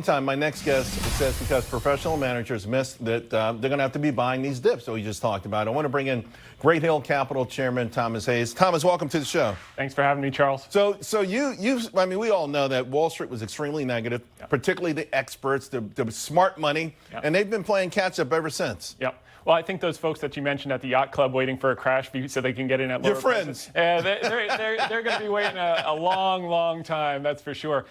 Time, my next guest says because professional managers missed that they're going to have to be buying these dips that we just talked about. I want to bring in Great Hill Capital Chairman Thomas Hayes. Thomas, welcome to the show. Thanks for having me, Charles. So I mean, we all know that Wall Street was extremely negative, particularly the experts, the smart money, and they've been playing catch up ever since. Yep. Well, I think those folks that you mentioned at the yacht club waiting for a crash so they can get in at lower Your friends. They're going to be waiting a long, long time, that's for sure.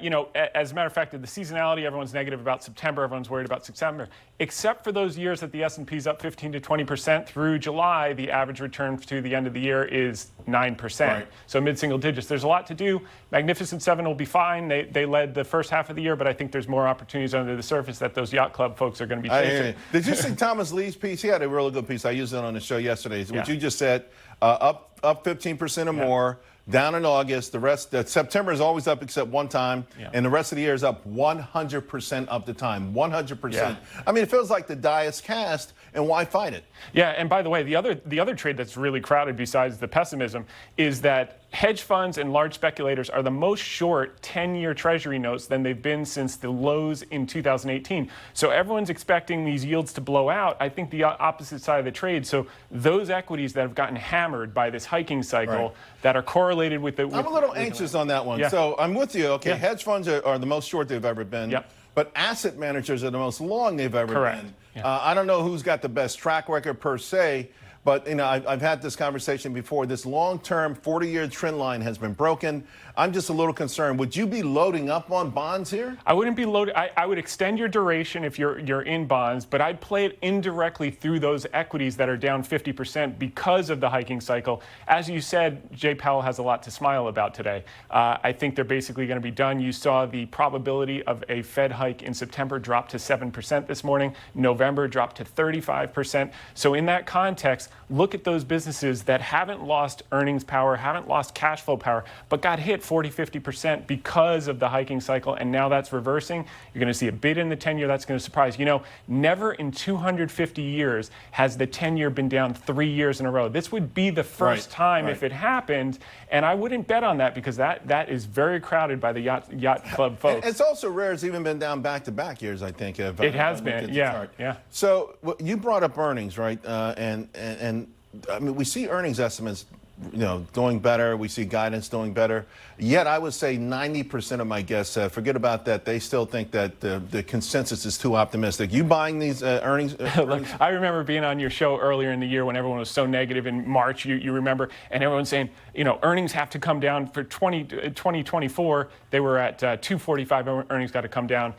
You know, as a matter of fact, the seasonality, everyone's negative about September, everyone's worried about September. Except for those years that the S&P's up 15 to 20% through July, the average return to the end of the year is 9%. Right. So mid-single digits. There's a lot to do. Magnificent Seven will be fine. They led the first half of the year, but I think there's more opportunities under the surface that those yacht club folks are going to be chasing. Did you see Thomas Lee's piece? He had a really good piece. I used it on the show yesterday. What you just said, up 15% or more. Down in August, the rest, September is always up except one time, and the rest of the year is up 100% up the time, 100%. Yeah. I mean, it feels like the die is cast, and why fight it? Yeah, and by the way, the other trade that's really crowded besides the pessimism is that hedge funds and large speculators are the most short 10-year Treasury notes than they've been since the lows in 2018. So everyone's expecting these yields to blow out. I think the opposite side of the trade. So those equities that have gotten hammered by this hiking cycle that are correlated with the... I'm a little anxious on that one. Yeah. So I'm with you. Okay, hedge funds are the most short they've ever been. Yep. But asset managers are the most long they've ever Correct. been. Yeah. I don't know who's got the best track record per se, but you know, I've had this conversation before. This long-term 40-year trend line has been broken. I'm just a little concerned. Would you be loading up on bonds here? I wouldn't be loaded. I would extend your duration if you're in bonds, but I'd play it indirectly through those equities that are down 50% because of the hiking cycle. As you said, Jay Powell has a lot to smile about today. I think they're basically going to be done. You saw the probability of a Fed hike in September drop to 7% this morning. November dropped to 35%. So in that context, look at those businesses that haven't lost earnings power, haven't lost cash flow power, but got hit 40, 50% because of the hiking cycle, and now that's reversing. You're going to see a bid in the 10-year. That's going to surprise. You know, never in 250 years has the 10-year been down 3 years in a row. This would be the first time if it happened, and I wouldn't bet on that because that is very crowded by the yacht club folks. It's also rare it's even been down back-to-back years, I think. It has been, yeah. So you brought up earnings, right? And I mean, we see earnings estimates, you know, doing better. We see guidance doing better. Yet I would say 90% of my guests, forget about that. They still think that the consensus is too optimistic. You buying these earnings? Look, I remember being on your show earlier in the year when everyone was so negative in March, you remember, and everyone saying, you know, earnings have to come down for 2024. They were at 245, earnings got to come down.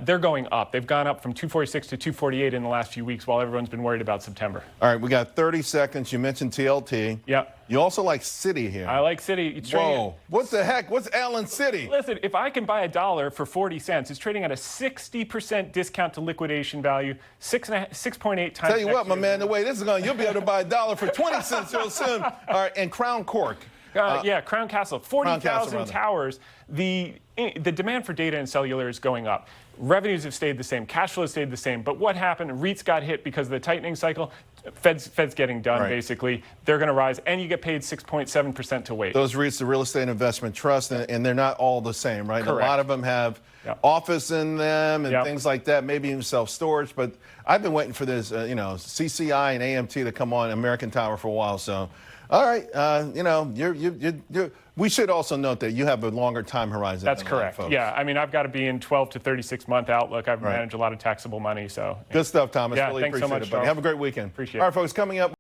They're going up. They've gone up from 246 to 248 in the last few weeks while everyone's been worried about September. All right, we got 30 seconds. You mentioned TLT. Yep. You also like Citi here. I like Citi. Whoa. What the heck? What's Allen Citi? Listen, if I can buy $1 for 40 cents, it's trading at a 60% discount to liquidation value, 6.8 times. Tell you what, my man, the way this is going, you'll be able to buy $1 for 20 cents real soon. All right, and Crown Cork. Crown Castle, 40,000 towers. The demand for data and cellular is going up. Revenues have stayed the same. Cash flow stayed the same. But what happened? REITs got hit because of the tightening cycle. Fed's getting done, basically. They're going to rise, and you get paid 6.7% to wait. Those REITs, the Real Estate Investment Trust, and they're not all the same, right? Correct. A lot of them have office in them and things like that, maybe even self-storage. But I've been waiting for this, you know, CCI and AMT to come on American Tower for a while. So, all right, you know, we should also note that you have a longer time horizon. That's correct. Yeah, I mean, I've got to be in 12 to 36-month outlook. I've managed a lot of taxable money, so. Good stuff, Thomas. Yeah, really thanks appreciate so much, it, buddy. Charles. Have a great weekend. Appreciate it. All right, folks, coming up.